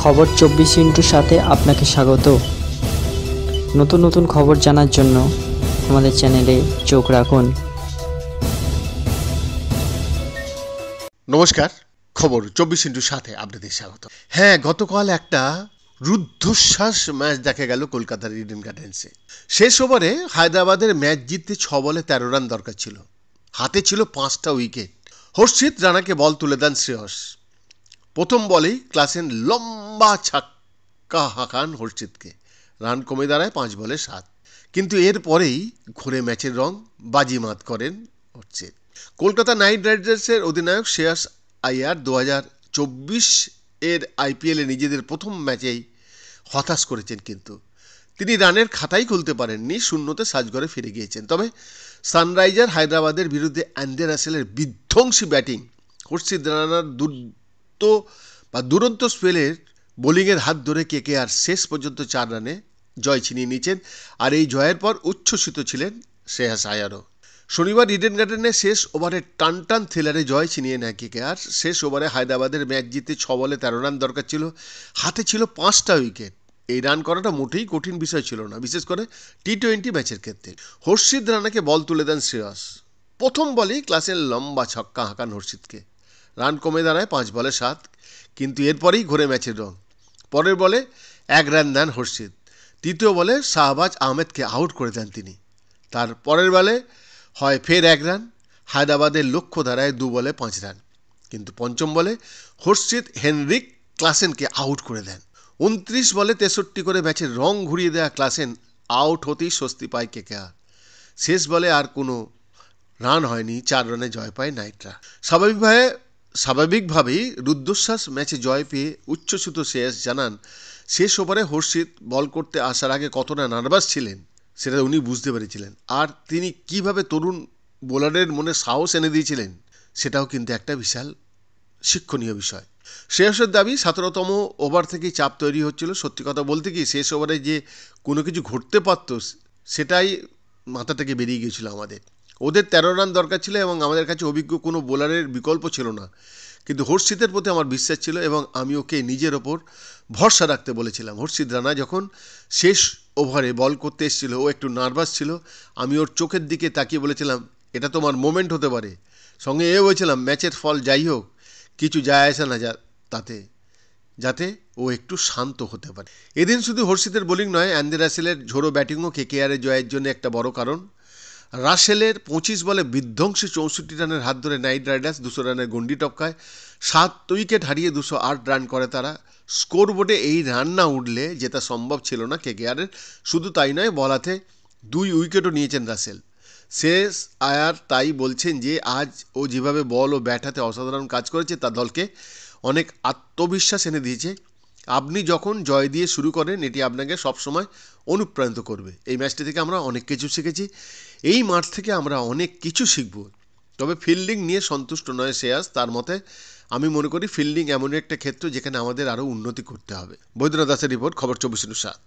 খবর 24 সাথে আপনাকে স্বাগত। নতুন নতুন খবর জানার জন্য আমাদের চ্যানেলে চোখ রাখুন। নমস্কার, খবর 24/7 আপনাদের স্বাগত। হ্যাঁ, গতকাল একটা রুদ্ধশ্বাস ম্যাচ দেখা গেল কলকাতার ইডেন গার্ডেন্সে। শেষ ওভারে হায়দ্রাবাদের ম্যাচ জিততে 6 বলে 13 রান দরকার ছিল। হাতে ছিল 5টা উইকেট। হর্ষিত রানাকে বল তুলে দেন শ্রেয়স। প্রথম বলেই ক্লাসেন লম্বা ছক্কা হাঁকান হর্ষিতকে। রান কমে দাঁড়ায় 5 বলে 7। কিন্তু এরপরেই ঘুরে ম্যাচের রং বাজিমাত করেন হর্ষিত। কলকাতা নাইট রাইডার্সের অধিনায়ক শ্রেয়াস আইয়ার 2024 এর আইপিএলে নিজেদের প্রথম ম্যাচেই হতাশ করেছেন, কিন্তু তিনি রানের খাতাই খুলতে পারেননি। শূন্যতে সাজঘরে ফিরে গিয়েছেন। তবে সানরাইজার হায়দ্রাবাদের বিরুদ্ধে অ্যান্ডে রাসেলের বিধ্বংসী ব্যাটিং, হর্ষিত রানার দুরন্ত স্পেলের বোলিংয়ের হাত ধরে কেকেআর শেষ পর্যন্ত 4 রানে জয় ছিনিয়ে নিয়েছেন। আর এই জয়ের পর উচ্ছ্বসিত ছিলেন শ্রেয়াস আইয়ারও। শনিবার ইডেন গার্ডেনের শেষ ওভারে টান থ্রিলারে জয় ছিনিয়ে নেয় কেকেআর। শেষ ওভারে হায়দ্রাবাদের ম্যাচ জিতে 6 বলে 13 রান দরকার ছিল। হাতে ছিল 5টা উইকেট। এই রান করাটা মোটেই কঠিন বিষয় ছিল না, বিশেষ করে টি-20 ম্যাচের ক্ষেত্রে। হর্ষিত রানাকে বল তুলে দেন শ্রেয়স। প্রথম বলেই ক্লাসের লম্বা ছক্কা হাঁকান হর্ষিতকে। রান কমে দাঁড়ায় 5 বলে 7। কিন্তু এরপরেই ঘুরে ম্যাচের রং। পরের বলে 1 রান দেন হর্ষিত। তৃতীয় বলে শাহবাজ আহমেদকে আউট করে দেন তিনি। তার পরের বলে হয় ফের 1 রান। হায়দ্রাবাদের লক্ষ্য দাঁড়ায় 2 বলে 5 রান। কিন্তু পঞ্চম বলে হর্ষিত হেনরিক ক্লাসেনকে আউট করে দেন। 29 বলে 63 করে ম্যাচের রং ঘুরিয়ে দেওয়া ক্লাসেন আউট হতেই স্বস্তি পায় কেকেআর। শেষ বলে আর কোনো রান হয়নি। 4 রানে জয় পায় নাইটরা। স্বাভাবিকভাবেই রুদ্ধশ্বাস ম্যাচে জয় পেয়ে উচ্ছ্বসিত শ্রেয়াস জানান, শেষ ওভারে হর্ষিত বল করতে আসার আগে কতটা নার্ভাস ছিলেন সেটা উনি বুঝতে পেরেছিলেন। আর তিনি কিভাবে তরুণ বোলারের মনে সাহস এনে দিয়েছিলেন সেটাও কিন্তু একটা বিশাল শিক্ষণীয় বিষয়। শ্রেয়সের দাবি 17তম ওভার থেকেই চাপ তৈরি হচ্ছিল। সত্যি কথা বলতে কি, শেষ ওভারে যে কোনো কিছু ঘটতে পারত সেটাই মাথা থেকে বেরিয়ে গিয়েছিল আমাদের। ওদের 13 রান দরকার ছিল এবং আমাদের কাছে অভিজ্ঞ কোনো বোলারের বিকল্প ছিল না। কিন্তু হর্ষিতের প্রতি আমার বিশ্বাস ছিল এবং আমি ওকে নিজের ওপর ভরসা রাখতে বলেছিলাম। হর্ষিত রানা যখন শেষ ওভারে বল করতে এসেছিল, ও একটু নার্ভাস ছিল। আমি ওর চোখের দিকে তাকিয়ে বলেছিলাম, এটা তোমার মোমেন্ট হতে পারে। সঙ্গে বলেছিলাম, ম্যাচের ফল যাই হোক কিছু যায় আসে না তাতে, যাতে ও একটু শান্ত হতে পারে। এদিন শুধু হর্ষিতের বোলিং নয়, অ্যান্ডে রাসেলের ঝোড়ো ব্যাটিংও কেকেআরের জয়ের জন্য একটা বড় কারণ। রাসেলের 25 বলে বিধ্বংসী 64 রানের হাত ধরে নাইট রাইডার্স 200 রানের গন্ডি টপকায়। 7 উইকেট হারিয়ে 208 রান করে তারা। স্কোরবোর্ডে এই রান না উঠলে জেতা সম্ভব ছিল না কেকেআরের। শুধু তাই নয়, বল হাতে 2 উইকেটও নিয়েছেন রাসেল। শেষ আয়ার তাই বলছেন যে আজ ও যেভাবে বল ও ব্যাট হাতে অসাধারণ কাজ করেছে তা দলকে অনেক আত্মবিশ্বাস এনে দিয়েছে। আপনি যখন জয় দিয়ে শুরু করেন, এটি আপনাকে সবসময় অনুপ্রাণিত করবে। এই ম্যাচটি থেকে আমরা অনেক কিছু শিখেছি। এই মাঠ থেকে আমরা অনেক কিছু শিখব। তবে ফিল্ডিং নিয়ে সন্তুষ্ট নয় শ্রেয়াস। তার মতে, আমি মনে করি ফিল্ডিং এমন একটা ক্ষেত্র যেখানে আমাদের আরও উন্নতি করতে হবে। বৈদ্যনাথ দাসের রিপোর্ট, খবর 24/7।